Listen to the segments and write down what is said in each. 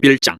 11장.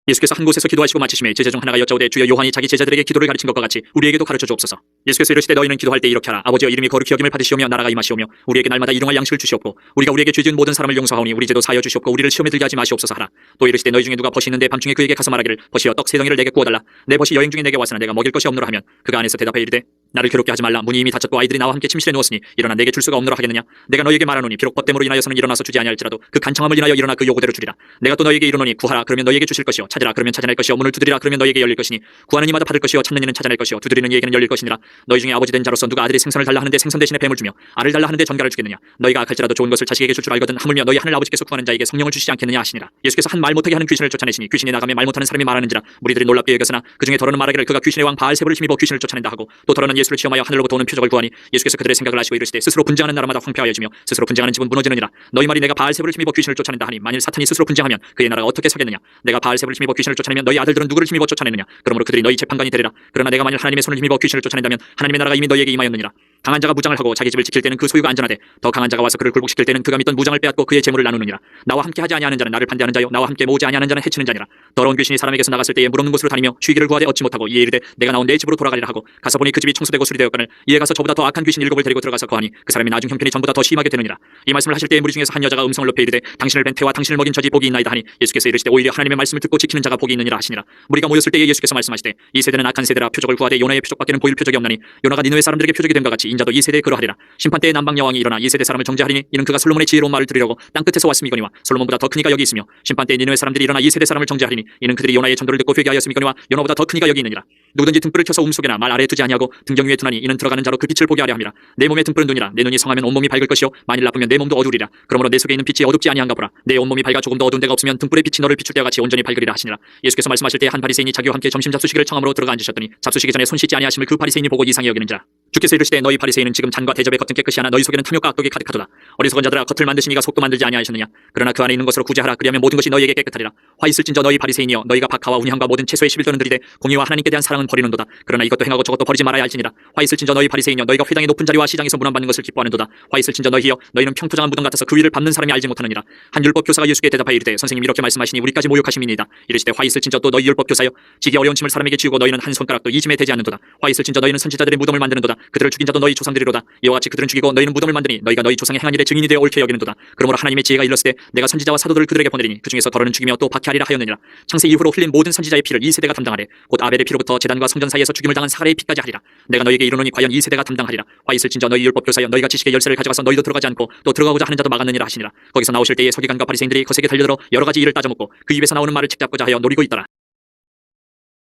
예수께서 한 곳에서 기도하시고 마치심에 제자 중 하나가 여짜오되 주여 요한이 자기 제자들에게 기도를 가르친 것과 같이 우리에게도 가르쳐 주옵소서. 예수께서 이르시되 너희는 기도할 때 이렇게 하라. 아버지여 이름이 거룩히 여김을 받으시오며 나라가 임하시오며 우리에게 날마다 일용할 양식을 주시옵고 우리가 우리에게 죄 지은 모든 사람을 용서하오니 우리 죄도 사하여 주시옵고 우리를 시험에 들게 하지 마시옵소서 하라. 또 이르시되 너희 중에 누가 벗이 있는데 밤중에 그에게 가서 말하기를 벗이여 떡 세 덩이를 내게 구워달라. 내 벗이 여행 중에 내게 왔으나 내가 먹일 것이 없노라 하면 그가 안에서 대답해 이르되 나를 괴롭게 하지 말라. 문이 이미 닫혔고 아이들이 나와 함께 침실에 누웠으니 일어나 내게 줄 수가 없노라 하겠느냐. 내가 너희에게 말하노니 비록 벗됨으로 인하여서는 일어나서 주지 아니할지라도 그 간청함을 인하여 일어나 그 요구대로 주리라. 내가 또 너희에게 이르노니 구하라 그러면 너희에게 주실 것이요 찾으라 그러면 찾아낼 것이요 문을 두드리라 그러면 너희에게 열릴 것이니 구하는 이마다 받을 것이요 찾는 이는 찾아낼 것이요 두드리는 이에게는 열릴 것이니라. 너희 중에 아버지 된 자로서 누가 아들이 생선을 달라 하는데 생선 대신에 뱀을 주며 알을 달라 하는데 전갈을 주겠느냐. 너희가 악할지라도 좋은 것을 자식에게 줄 줄 알거든 하물며 너희 하늘 아버지께서 구하는 자에게 성령을 주시지 않겠느냐 하시니라. 예수께서 한 말 못하게 하는 귀신을 쫓아내시니 귀신이 나가며 말 못하는 사람이 말하는지라. 무리들이 놀랍게 여겼으나 그중에 더러는 말하기를 그가 귀신의 왕 바알세불을 힘입어 귀신을 쫓아낸다 하고 또 더러는 예수를 시험하여 하늘로부터 오는 표적을 구하니 예수께서 그들의 생각을 아시고 이르시되 스스로 분쟁하는 나라마다 황폐하여지며 스스로 분쟁하는 집은 무너지느니라. 너희 말이 내가 바알세불을 힘입어 귀신을 쫓아낸다 하니 만일 사탄이 스스로 분쟁하면 그의 나라가 어떻게 서겠느냐. 내가 바알세불을 힘입어 귀신을 쫓아내면 너희 아들들은 누구를 힘입어 쫓아내느냐. 그러므로 그들이 너희 재판관이 되리라. 그러나 내가 만일 하나님의 손을 힘입어 귀신을 쫓아낸다면 하나님의 나라가 이미 너희에게 임하였느니라. 강한 자가 무장을 하고 자기 집을 지킬 때는 그 소유가 안전하되 더 강한 자가 와서 그를 굴복시킬 때는 그가 믿던 무장을 빼앗고 그의 재물을 나누느니라. 나와 함께 하지 아니하는 자는 나를 반대하는 자요 나와 함께 모으지 아니하는 자는 해치는 자니라. 더러운 귀신이 사람에게서 나갔을 때에 물 없는 곳으로 다니며 쉬기를 구하되 얻지 못하고 이에 이르되 내가 나온 내 집으로 돌아가리라 하고 가서 보니 그 집이 청소되고 수리되었거늘 이에 가서 저보다 더 악한 귀신 7을 데리고 들어가서 거하니 그 사람이 나중 형편이 전보다 더 심하게 되느니라. 이 말씀을 하실 때에 무리 중에서 한 여자가 음성을 높여 이르되 당신을 뵌 태와 당신을 먹인 저지 복이 있나이다 하니 예수께서 이르시되 오히려 하나님의 말씀을 듣고 지키는 자가 복이 있느니라 하시니라. 무리가 모였을 때에 예수께서 말씀하시되 이 세대는 악한 세대라 표적을 구하되 요나의 표적밖에는 보일 표적이 없나니 요나가 니느웨 사람들에게 표적이 된 것 같이 인자도 이 세대에 그러하리라. 심판 때에 남방 여왕이 일어나 이 세대 사람을 정죄하리니 이는 그가 솔로몬의 지혜로운 말을 들으려고 땅 끝에서 왔음이거니와 솔로몬보다 더 큰 이가 여기 있으며 심판 때에 니느웨 사람들이 일어나 이 세대 사람을 정죄하리니 이는 그들이 요나의 전도를 듣고 회개하였음이거니와 요나보다 더 큰 이가 여기 있느니라. 누구든지 등불을 켜서 움속에나 말 아래에 두지 아니하고 등경 위에 두나니 이는 들어가는 자로 그 빛을 보게 하려 함이라. 내 몸에 등불은 눈이라. 내 눈이 성하면 온몸이 밝을 것이요 만일 나쁘면 내 몸도 어두리라. 그러므로 내 속에 있는 빛이 어둡지 아니한가 보라. 내 온몸이 밝아 조금 더 어두운 데가 없으면 등불의 빛이 너를 비출 때와 같이 온전히 밝으리라 하시니라. 예수께서 말씀하실 때 한 바리새인이 자기와 함께 점심 잡수시기를 청함으로 들어가 앉으셨더니 잡수시기 전에 손 씻지 아니하심을 그 바리새인이 보고 이상히 여기는지라. 주께서 이르시되 너희 바리새인은 지금 잔과 대접의 겉은 깨끗이 하나 너희 속에는 탐욕과 악독이 가득하도다. 어리석은 자들아 겉을 만드신 이가 속도 만들지 아니하셨느냐. 그러나 그 안에 있는 것으로 구제하라. 그리하면 모든 것이 너희에게 깨끗하리라. 화 있을진저 너희 바리새인이여 너희가 박하와 운향과 모든 채소의 11도는 들이되 공의와 하나님께 대한 사랑은 버리는도다. 그러나 이것도 행하고 저것도 버리지 말아야 할지니라. 화 있을진저 너희 바리새인이여 너희가 회당의 높은 자리와 시장에서 문안받는 것을 기뻐하는도다. 화 있을진저 너희여 너희는 평토장한 무덤 같아서 그 위를 밟는 사람이 알지 못하느니라. 한 율법 교사가 예수께 대답하여 이르되 선생님 이렇게 말씀하시니 우리까지 모욕하심이니이다. 이르시되 화 있을진저 또 너희 율법 교사여 지기 어려운 짐을 사람에게 지우고 너희는 한 손가락도 이 짐에 대지 않는도다. 화 있을진저 너희는 선지자들의 무덤을 만드는도다. 그들을 죽인 자도 너희 조상들이로다. 이와 같이 그들은 죽이고 너희는 무덤을 만드니 너희가 너희 조상의 행한 일에 증인이 되어 옳게 여기는도다. 그러므로 하나님의 지혜가 일렀으되 내가 선지자와 사도들을 그들에게 보내리니 그 중에서 더러는 죽이며 또 박해하리라 하였느니라. 창세 이후로 흘린 모든 선지자의 피를 이 세대가 담당하되 곧 아벨의 피로부터 제단과 성전 사이에서 죽임을 당한 사가랴의 피까지 하리라. 내가 너희에게 이르노니 과연 이 세대가 담당하리라. 화 있을진저 너희 율법 교사여 너희가 지식의 열쇠를 가져가서 너희도 들어가지 않고 또 들어가고자 하는 자도 막았느니라 하시니라. 거기서 나오실 때에 서기관과 바리새인들이 거세게 달려들어 여러 가지 일을 따져먹고 그 입에서 나오는 말을 책잡고자 하여 노리고 있더라.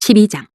12장.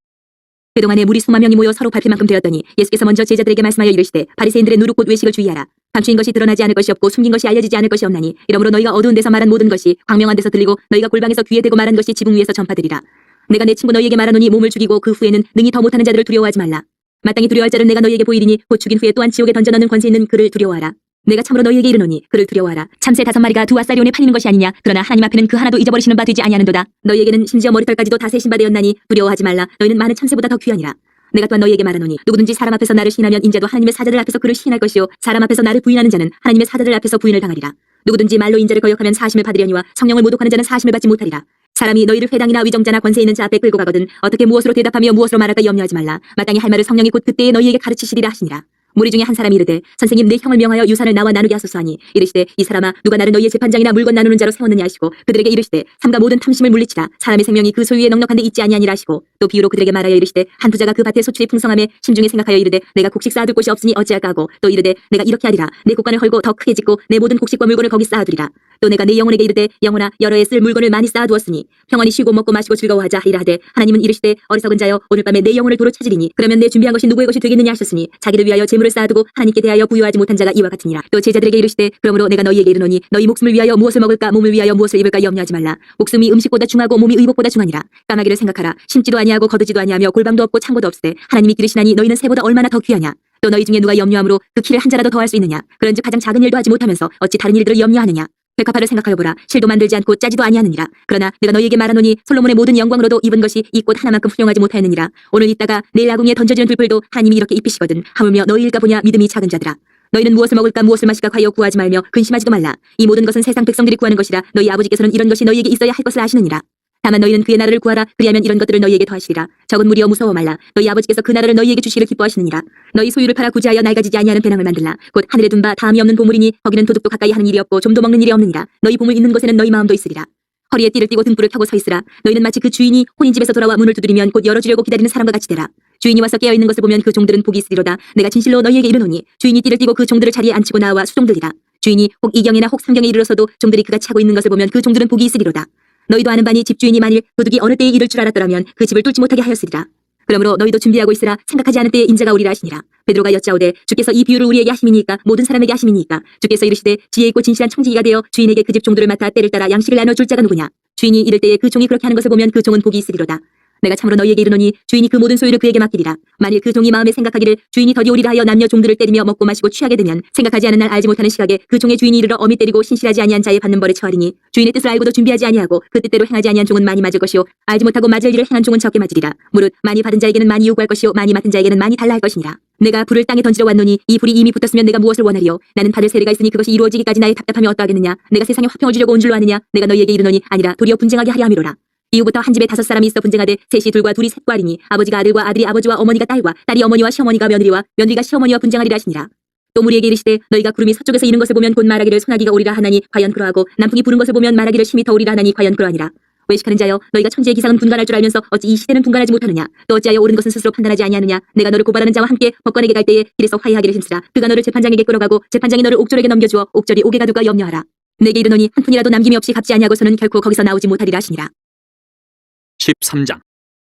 그동안에 무리 수만 명이 모여 서로 밟힐 만큼 되었더니 예수께서 먼저 제자들에게 말씀하여 이르시되 바리새인들의 누룩 곧 외식을 주의하라. 감추인 것이 드러나지 않을 것이 없고 숨긴 것이 알려지지 않을 것이 없나니 이러므로 너희가 어두운 데서 말한 모든 것이 광명한 데서 들리고 너희가 골방에서 귀에 대고 말한 것이 지붕 위에서 전파되리라. 내가 내 친구 너희에게 말하노니 몸을 죽이고 그 후에는 능히 더 못하는 자들을 두려워하지 말라. 마땅히 두려워할 자를 내가 너희에게 보이리니 곧 죽인 후에 또한 지옥에 던져 넣는 권세 있는 그를 두려워하라. 내가 참으로 너희에게 이르노니 그를 두려워하라. 참새 5마리가 두 아사리온에 팔리는 것이 아니냐. 그러나 하나님 앞에는 그 하나도 잊어버리시는 바 되지 아니하는도다. 너희에게는 심지어 머리털까지도 다 세신 바 되었나니 두려워하지 말라. 너희는 많은 참새보다 더 귀하니라. 내가 또한 너희에게 말하노니 누구든지 사람 앞에서 나를 시인하면 인자도 하나님의 사자들 앞에서 그를 시인할 것이요 사람 앞에서 나를 부인하는 자는 하나님의 사자들 앞에서 부인을 당하리라. 누구든지 말로 인자를 거역하면 사심을 받으려니와 성령을 모독하는 자는 사심을 받지 못하리라. 사람이 너희를 회당이나 위정자나 권세 있는 자 앞에 끌고 가거든 어떻게 무엇으로 대답하며 무엇으로 말할까 염려하지 말라. 마땅히 할 말을 성령이 곧 그때에 너희에게 가르치시리라 하시니라. 무리 중에 한 사람이 이르되 선생님 내 형을 명하여 유산을 나와 나누게 하소서 하니 이르시되 이 사람아 누가 나를 너희의 재판장이나 물건 나누는 자로 세웠느냐 하시고 그들에게 이르시되 삼가 모든 탐심을 물리치라. 사람의 생명이 그 소유에 넉넉한데 있지 아니하니라 하시고 또 비유로 그들에게 말하여 이르시되 한 부자가 그 밭에 소출이 풍성함에 심중에 생각하여 이르되 내가 곡식 쌓아둘 곳이 없으니 어찌할까 하고 또 이르되 내가 이렇게 하리라. 내 곡간을 헐고 더 크게 짓고 내 모든 곡식과 물건을 거기 쌓아두리라. 또 내가 내 영혼에게 이르되 영혼아 여러 해 쓸 물건을 많이 쌓아두었으니 평안히 쉬고 먹고 마시고 즐거워하자 하리라 하되 하나님은 이르시되 어리석은 자여 오늘 밤에 내 영혼을 도로 찾으리니 그러면 내 준비한 것이 누구의 것이 되겠느냐 하셨으니 자기를 위하여 재물을 쌓아두고 하나님께 대하여 부유하지 못한 자가 이와 같으니라. 또 제자들에게 이르시되 그러므로 내가 너희에게 이르노니 너희 목숨을 위하여 무엇을 먹을까 몸을 위하여 무엇을 입을까 염려하지 말라. 목숨이 음식보다 중하고 몸이 의복보다 중하니라. 까마귀를 생각하라. 심지도 아니하고 거두지도 아니하며 골방도 없고 창고도 없으되 하나님이 기르시나니 너희는 새보다 얼마나 더 귀하냐. 또 너희 중에 누가 염려함으로 그 키를 한 자라도 더할 수 있느냐. 그런즉 가장 작은 일도 하지 못하면서 어찌 다른 일들을 염려하느냐. 백합화를 생각하여 보라. 실도 만들지 않고 짜지도 아니하느니라. 그러나 내가 너희에게 말하노니 솔로몬의 모든 영광으로도 입은 것이 이 꽃 하나만큼 훌륭하지 못하였느니라. 오늘 있다가 내일 아궁이에 던져지는 들불도 하나님이 이렇게 입히시거든. 하물며 너희일까 보냐 믿음이 작은 자들아. 너희는 무엇을 먹을까 무엇을 마실까 과여 구하지 말며 근심하지도 말라. 이 모든 것은 세상 백성들이 구하는 것이라. 너희 아버지께서는 이런 것이 너희에게 있어야 할 것을 아시느니라. 다만 너희는 그의 나라를 구하라. 그리하면 이런 것들을 너희에게 더하시리라. 적은 무리여 무서워 말라. 너희 아버지께서 그 나라를 너희에게 주시기를 기뻐하시느니라. 너희 소유를 팔아 구제하여 낡아지지 아니하는 배낭을 만들라. 곧 하늘에 둔 바 다음이 없는 보물이니 거기는 도둑도 가까이 하는 일이 없고 좀도 먹는 일이 없느니라. 너희 보물 있는 곳에는 너희 마음도 있으리라. 허리에 띠를 띠고 등불을 켜고 서 있으라. 너희는 마치 그 주인이 혼인 집에서 돌아와 문을 두드리면 곧 열어주려고 기다리는 사람과 같이 되라. 주인이 와서 깨어 있는 것을 보면 그 종들은 복이 있으리로다. 내가 진실로 너희에게 이르노니 주인이 띠를 띠고 그 종들을 자리에 앉히고 나와 수종들이라. 주인이 혹 이경이나 혹 삼경에 이르러서도 종들이 그같이 하고 있는 것을 보면 그 종들은 복이 있으리로다. 너희도 아는 바니 집주인이 만일 도둑이 어느 때에 이를 줄 알았더라면 그 집을 뚫지 못하게 하였으리라. 그러므로 너희도 준비하고 있으라. 생각하지 않은 때에 인자가 오리라 하시니라. 베드로가 여짜오되 주께서 이 비유를 우리에게 하심이니까 모든 사람에게 하심이니까. 주께서 이르시되 지혜 있고 진실한 청지기가 되어 주인에게 그 집 종들을 맡아 때를 따라 양식을 나눠줄 자가 누구냐. 주인이 이를 때에 그 종이 그렇게 하는 것을 보면 그 종은 복이 있으리로다. 내가 참으로 너희에게 이르노니 주인이 그 모든 소유를 그에게 맡기리라. 만일 그 종이 마음에 생각하기를 주인이 더디 오리라 하여 남녀 종들을 때리며 먹고 마시고 취하게 되면 생각하지 않은 날 알지 못하는 시각에 그 종의 주인이 이르러 어미 때리고 신실하지 아니한 자의 받는 벌에 처하리니 주인의 뜻을 알고도 준비하지 아니하고 그 뜻대로 행하지 아니한 종은 많이 맞을 것이요 알지 못하고 맞을 일을 행한 종은 적게 맞으리라. 무릇 많이 받은 자에게는 많이 요구할 것이요 많이 맡은 자에게는 많이 달라 할 것이니라. 내가 불을 땅에 던지러 왔노니 이 불이 이미 붙었으면 내가 무엇을 원하리요. 나는 받을 세례가 있으니 그것이 이루어지기까지 나의 답답함이 어떠하겠느냐. 내가 세상에 화평을 주려고 온 줄로 아느냐. 내가 너희에게 이르노니 아니라 도리어 분쟁하게 하려 함이로라. 이후부터 한 집에 5 사람이 있어 분쟁하되 셋이 둘과 둘이 셋과 하리니 아버지가 아들과 아들이 아버지와 어머니가 딸과 딸이 어머니와 시어머니가 며느리와 며느리가 시어머니와 분쟁하리라 하시니라. 또 무리에게 이르시되 너희가 구름이 서쪽에서 이는 것을 보면 곧 말하기를 소나기가 오리라 하나니 과연 그러하고 남풍이 부는 것을 보면 말하기를 심히 더 오리라 하나니 과연 그러하니라. 외식하는 자여 너희가 천지의 기상은 분간할 줄 알면서 어찌 이 시대는 분간하지 못하느냐. 또 어찌하여 옳은 것은 스스로 판단하지 아니하느냐. 내가 너를 고발하는 자와 함께 법관에게 갈 때에 길에서 화해하기를 힘쓰라. 그가 너를 재판장에게 끌어가고 재판장이 너를 옥졸에게 넘겨주어 옥졸이 옥에 가둘까 염려하라. 내게 이르노니 한 푼이라도 남김이 없이 갚지 아니하고서는 결코 거기서 나오지 못하리라 하시니라. 13장.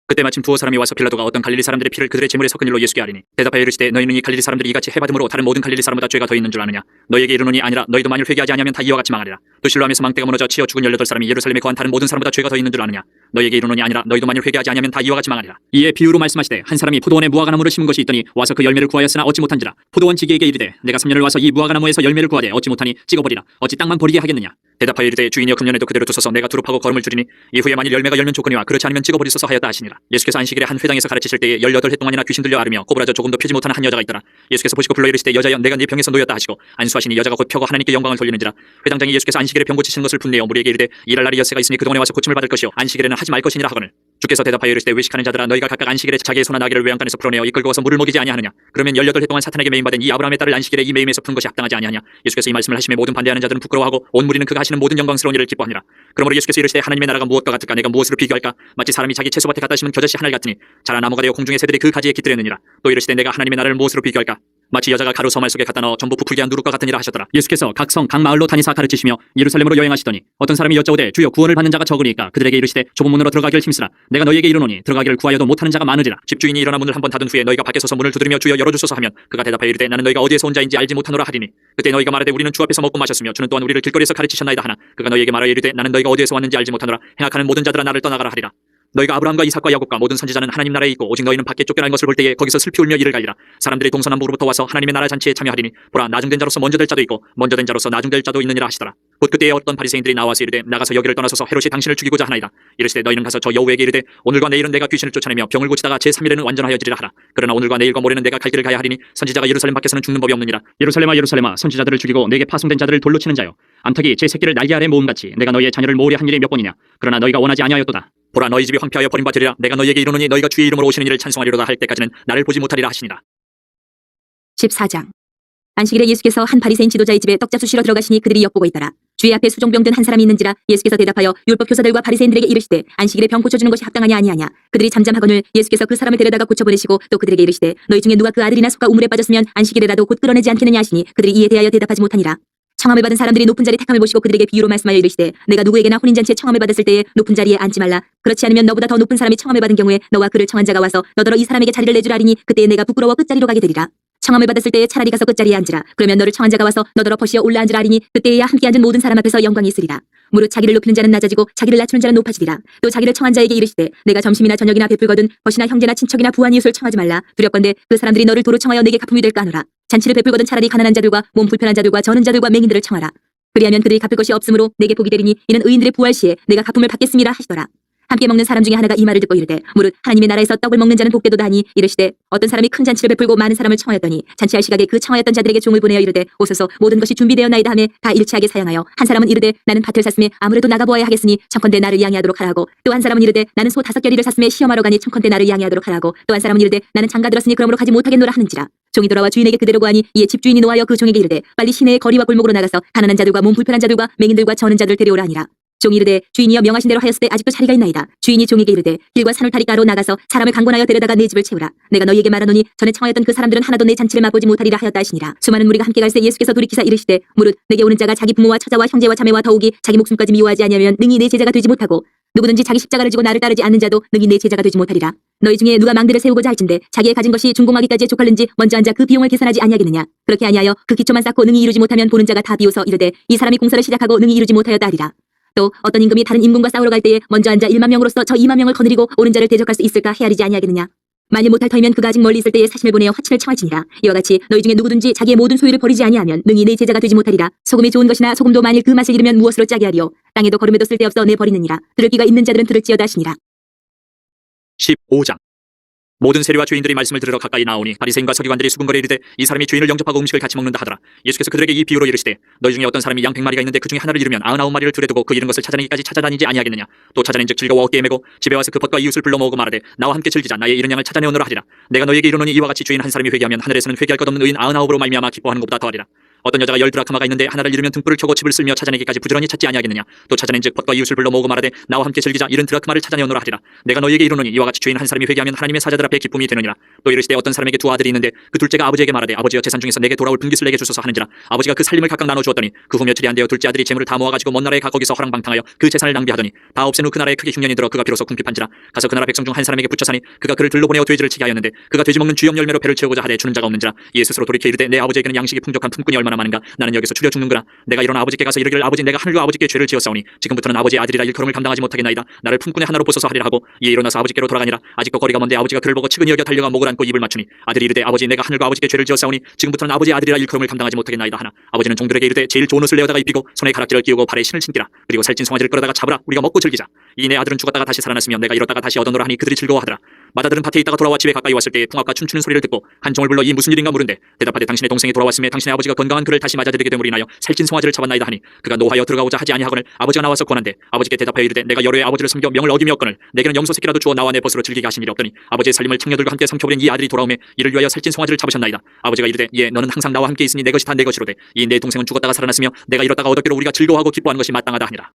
그때 마침 두어 사람이 와서 빌라도가 어떤 갈릴리 사람들의 피를 그들의 제물에 섞은 일로 예수께 아뢰니 대답하여 이르시되 너희는 이 갈릴리 사람들이 이같이 해받음으로 다른 모든 갈릴리 사람보다 죄가 더 있는 줄 아느냐. 너희에게 이르노니 아니라 너희도 만일 회개하지 아니하면 다 이와 같이 망하리라. 또 실로암에서 망대가 무너져 치어 죽은 18사람이 예루살렘에 거한 다른 모든 사람보다 죄가 더 있는 줄 아느냐. 너희에게 이르노니 아니라 너희도 만일 회개하지 아니하면 다 이와 같이 망하리라. 이에 비유로 말씀하시되 한 사람이 포도원에 무화과나무를 심은 것이 있더니 와서 그 열매를 구하였으나 얻지 못한지라. 포도원 지기에게 이르되 내가 3년을 와서 이 무화과나무에서 열매를 구하되 얻지 못하니 찍어버리라. 어찌 땅만 버리게 하겠느냐. 대답하여 이르되 주인이여 금년에도 그대로 두소서 내가 두루 파고 거름을 줄이니 이후에 만일 열매가 열면 좋거니와 그렇지 않으면 찍어버리소서 하였다 하시니라. 예수께서 안식일에 한 회당에서 가르치실 때에 18해 동안이나 귀신 들려 앓으며 꼬부라져 조금도 펴지 못하는 한 여자가 있더라. 예수께서 보시고 불러 이르시되 여자여 내가 네 병에서 놓였다 하시고 안수하시니 여자가 곧 펴고 하나님께 영광을 돌리는지라. 회당장이 예수께서 안식일에 병 고치시는 것을 분내어 무리에게 이르되 일할 날이 엿새가 있으니 그동안에 와서 고침을 받을 것이요 안식일에는 하지 말 것이니라 하거늘. 주께서 대답하여 이르시되 외식하는 자들아 너희가 각각 안식일에 자기의 소나 나귀를 외양간에서 풀어내어 이끌고 와서 물을 먹이지 아니하느냐. 그러면 18해 동안 사탄에게 매임받은 이 아브라함의 딸을 안식일에 이 매임에서 푸는 것이 합당하지 아니하냐. 예수께서 이 말씀을 하심에 모든 반대하는 자들은 부끄러워하고 온 무리는 그가 하시는 모든 영광스러운 일을 기뻐하니라. 그러므로 예수께서 이르시되 하나님의 나라가 무엇과 같을까. 내가 무엇으로 비교할까. 마치 사람이 자기 채소밭에 갖다 심은 겨자씨 하나를 같으니 자라 나무가 되어 공중의 새들이 그 가지에 깃들였느니라. 또 이르시되 내가 하나님의 나라를 무엇으로 비교할까. 마치 여자가 가루 서말 속에 갖다 넣어 전부 부풀게 한 누룩과 같으니라 하셨더라. 예수께서 각 성 각 마을로 다니사 가르치시며 예루살렘으로 여행하시더니 어떤 사람이 여짜오되 주여 구원을 받는 자가 적으니까 그들에게 이르시되 좁은 문으로 들어가기를 힘쓰라. 내가 너희에게 이르노니 들어가기를 구하여도 못하는 자가 많으리라. 집주인이 일어나 문을 한번 닫은 후에 너희가 밖에 서서 문을 두드리며 주여 열어주소서 하면 그가 대답하여 이르되 나는 너희가 어디에서 온 자인지 알지 못하노라 하리니 그때 너희가 말하되 우리는 주 앞에서 먹고 마셨으며 주는 또한 우리를 길거리에서 가르치셨나이다 하나 그가 너희에게 말하여 이르되 나는 너희가 어디에서 왔는지 알지 못하노라. 행악하는 모든 자들아 나를 떠나가라 하리라. 너희가 아브라함과 이삭과 야곱과 모든 선지자는 하나님 나라에 있고 오직 너희는 밖에 쫓겨난 것을 볼 때에 거기서 슬피 울며 이를 갈리라. 사람들이 동서남북으로부터 와서 하나님의 나라 잔치에 참여하리니 보라 나중된 자로서 먼저 될 자도 있고 먼저 된 자로서 나중될 자도 있느니라 하시더라. 곧 그때에 어떤 바리새인들이 나와서 이르되 나가서 여기를 떠나소서 헤롯이 당신을 죽이고자 하나이다. 이르시되 너희는 가서 저 여우에게 이르되 오늘과 내일은 내가 귀신을 쫓아내며 병을 고치다가 제3일에는 완전하여지리라 하라. 그러나 오늘과 내일과 모레는 내가 갈 길을 가야 하리니 선지자가 예루살렘 밖에서는 죽는 법이 없느니라. 예루살렘아 예루살렘아 선지자들을 죽이고 내게 파송된 자들을 돌로 치는 자여 암탉이 제 새끼를 날개 아래 모음같이 내가 너희의 자녀를 모으려 한 일이 몇 번이냐. 그러나 너희가 원하지 아니하였도다. 보라 너희 집이 황폐하여 버림받으리라. 내가 너희에게 이르노니 너희가 주의 이름으로 오시는 이를 찬송하리로다 할 때까지는 나를 보지 못하리라 하시니라. 14장. 안식일에 예수께서 한 바리새인 지도자의 집에 떡잡수시러 들어가시니 그들이 엿보고 있더라. 주의 앞에 수종병 든 한 사람이 있는지라. 예수께서 대답하여 율법 교사들과 바리새인들에게 이르시되 안식일에 병 고쳐주는 것이 합당하냐 아니하냐. 그들이 잠잠하거늘 예수께서 그 사람을 데려다가 고쳐보내시고 또 그들에게 이르시되 너희 중에 누가 그 아들이나 소가 우물에 빠졌으면 안식일에라도 곧 끌어내지 않겠느냐 하시니 그들이 이에 대하여 대답하지 못하니라. 청함을 받은 사람들이 높은 자리 택함을 보시고 그들에게 비유로 말씀하여 이르시되 내가 누구에게나 혼인잔치에 청함을 받았을 때에 높은 자리에 앉지 말라. 그렇지 않으면 너보다 더 높은 사람이 청함을 받은 경우에 너와 그를 청한 자가 와서 너더러 이 사람에게 자리를 내줄 아리니 그때에 내가 부끄러워 끝자리로 가게 되리라. 청함을 받았을 때에 차라리 가서 끝자리에 앉으라. 그러면 너를 청한 자가 와서 너더러 버시어 올라 앉으라 하리니 그때에야 함께 앉은 모든 사람 앞에서 영광이 있으리라. 무릇 자기를 높이는 자는 낮아지고 자기를 낮추는 자는 높아지리라. 또 자기를 청한 자에게 이르시되 내가 점심이나 저녁이나 베풀거든 버시나 형제나 친척이나 부한 이웃을 청하지 말라. 두렵건대 그 사람들이 너를 도로 청하여 내게 갚음이 될까 하노라. 잔치를 베풀거든 차라리 가난한 자들과 몸 불편한 자들과 저는 자들과 맹인들을 청하라. 그리하면 그들이 갚을 것이 없으므로 내게 복이 되리니 이는 의인들의 부활 시에 내가 갚음을 받겠음이라 하시더라. 함께 먹는 사람 중에 하나가 이 말을 듣고 이르되 무릇 하나님의 나라에서 떡을 먹는 자는 복되도다 하니 이르시되 어떤 사람이 큰 잔치를 베풀고 많은 사람을 청하였더니 잔치할 시각에 그 청하였던 자들에게 종을 보내어 이르되 오소서 모든 것이 준비되었나이다 하며 다 일치하게 사양하여 한 사람은 이르되 나는 밭을 샀음에 아무래도 나가보아야 하겠으니 청컨대 나를 양해하도록 하라고 또 한 사람은 이르되 나는 소 5겨리를 샀음에 시험하러 가니 청컨대 나를 양해하도록 하라고 또 한 사람은 이르되 나는 장가 들었으니 그러므로 가지 못하겠노라 하는지라 종이 돌아와 주인에게 그대로 고하니 이에 집주인이 노하여 그 종에게 이르되 빨리 시내의 거리와 골목으로 나가서 가난한 자들과 몸 불편한 자들과 맹인들과 저는 자들 데려오라 하니라 종이 이르되 주인이여 명하신 대로 하였을 때 아직도 자리가 있나이다. 주인이 종에게 이르되 길과 산울타리가로 나가서 사람을 강권하여 데려다가 내 집을 채우라. 내가 너희에게 말하노니 전에 청하였던 그 사람들은 하나도 내 잔치를 맛보지 못하리라 하였다 하시니라. 수많은 무리가 함께 갈새 예수께서 돌이키사 이르시되 무릇 내게 오는 자가 자기 부모와 처자와 형제와 자매와 더욱이 자기 목숨까지 미워하지 아니하면 능히 내 제자가 되지 못하고 누구든지 자기 십자가를 지고 나를 따르지 않는 자도 능히 내 제자가 되지 못하리라. 너희 중에 누가 망대를 세우고자 할진대 자기의 가진 것이 준공하기까지에 족할는지 먼저 앉아 그 비용을 계산하지 아니하겠느냐. 그렇게 아니하여 그 기초만 쌓고 능히 이루지 못하면 보는 자가 다 비웃어 이르되 이 사람이 공사를 시작하고 능히 이루지 못하였다 하리라. 또 어떤 임금이 다른 임금과 싸우러 갈 때에 먼저 앉아 1만 명으로서 저 2만 명을 거느리고 오는 자를 대적할 수 있을까 헤아리지 아니하겠느냐. 만일 못할 터이면 그가 아직 멀리 있을 때에 사신을 보내어 화친을 청할지니라. 이와 같이 너희 중에 누구든지 자기의 모든 소유를 버리지 아니하면 능히 내 제자가 되지 못하리라. 소금이 좋은 것이나 소금도 만일 그 맛을 잃으면 무엇으로 짜게 하리요. 땅에도 거름에도 쓸데없어 내 버리느니라. 들을 귀가 있는 자들은 들을지어다 하시니라. 15장. 모든 세리와 주인들이 말씀을 들으러 가까이 나오니 바리새인과 서기관들이 수군거려 이르되 이 사람이 주인을 영접하고 음식을 같이 먹는다 하더라. 예수께서 그들에게 이 비유로 이르시되 너희 중에 어떤 사람이 양 100마리가 있는데 그 중에 하나를 잃으면 99마리를 둘에 두고 그 잃은 것을 찾아내기까지 찾아다니지 아니하겠느냐. 또 찾아낸즉 즐거워 어깨에 메고 집에 와서 그 벗과 이웃을 불러 모으고 말하되 나와 함께 즐기자. 나의 잃은 양을 찾아내오노라 하리라. 내가 너희에게 이르노니 이와 같이 주인 한 사람이 회개하면 하늘에서는 회개할 것 없는 의인 99으로 말미암아 기뻐하는 것보다 더하리라. 어떤 여자가 10드라크마가 있는데 하나를 잃으면 등불을 켜고 집을 쓸며 찾아내기까지 부지런히 찾지 아니하겠느냐. 또 찾아낸즉 벗과 이웃을 불러 모으고 말하되 나와 함께 즐기자. 70드라크마를 찾아내오노라 하리라. 내가 너희에게 이르노니 이와 같이 주인 한 사람이 회개하면 하나님의 사자들 앞에 기쁨이 되느니라. 또 이르시되 어떤 사람에게 두 아들이 있는데 그 둘째가 아버지에게 말하되 아버지여 재산 중에서 내게 돌아올 분깃을 내게 주소서 하는지라. 아버지가 그 살림을 각각 나눠 주었더니 그 후 며칠이 안 되어 둘째 아들이 재물을 다 모아가지고 먼 나라에 가 거기서 허랑방탕하여 그 재산을 낭비하더니 다 없앤 후 그 나라에 크게 흉년이 들어 그가 비로소 궁핍한지라. 가서 그 나라 백성 중 한 사람에게 붙여사니 그가 그를 들로 보내어 돼지를 치게 하였는데 그가 돼지 먹는 주염 열매로 배를 채우고자 하되 주는 자가 없는지라. 이에 스스로 돌이켜 이르되 내 아버지에게는 양식이 풍족한 품꾼이 얼마나 많은가. 나는 여기서 추려 죽는구나. 내가 일어나 아버지께 가서 이르기를 아버지 내가 하늘과 아버지께 죄를 지었사오니 지금부터는 아버지의 아들이라 일컬음을 감당하지 못하겠나이다. 나를 품꾼의 하나로 보소서 하리라 하고 이에 일어나서 아버지께로 돌아가니라. 아직도 거리가 먼데 아버지가 그를 보고 측은히 여겨 달려가 목을 안고 입을 맞추니 아들이 이르되 아버지 내가 하늘과 아버지께 죄를 지었사오니 지금부터는 아버지의 아들이라 일컬음을 감당하지 못하겠나이다 하나 아버지는 종들에게 이르되 제일 좋은 옷을 내어다가 입히고 손에 가락지를 끼우고 발에 신을 신기라. 그리고 살찐 송아지를 끌어다가 잡으라. 우리가 먹고 즐기자. 이 내 아들은 죽었다가 다시 살아났으며 내가 잃었다가 다시 얻어노라 하니 그들이 즐거워하더라. 마다들은 밭에 있다가 돌아와 집에 가까이 왔을 때 풍악과 춤추는 소리를 듣고 한 종을 불러 이 무슨 일인가 물은데 대답하되 당신의 동생이 돌아왔음에 당신의 아버지가 건강한 그를 다시 맞아들이게 됨으로 인하여 살찐 송아지를 잡았나이다 하니 그가 노하여 들어가고자 하지 아니하거늘 아버지가 나와서 권한대 아버지께 대답하여 이르되 내가 여러 해 아버지를 섬겨 명을 어기며었거늘 내게는 염소 새끼라도 주어 나와 내 벗으로 즐기게 하신 일이 없더니 아버지의 살림을 청녀들과 함께 삼켜버린 이 아들이 돌아오매 이를 위하여 살찐 송아지를 잡으셨나이다. 아버지가 이르되 예 너는 항상 나와 함께 있으니 내 것이 다 내 것이로되 이 내 동생은 죽었다가 살아났으며 내가 잃었다가 얻었기로 우리가 즐거워하고 기뻐하는 것이 마땅하다 하니라.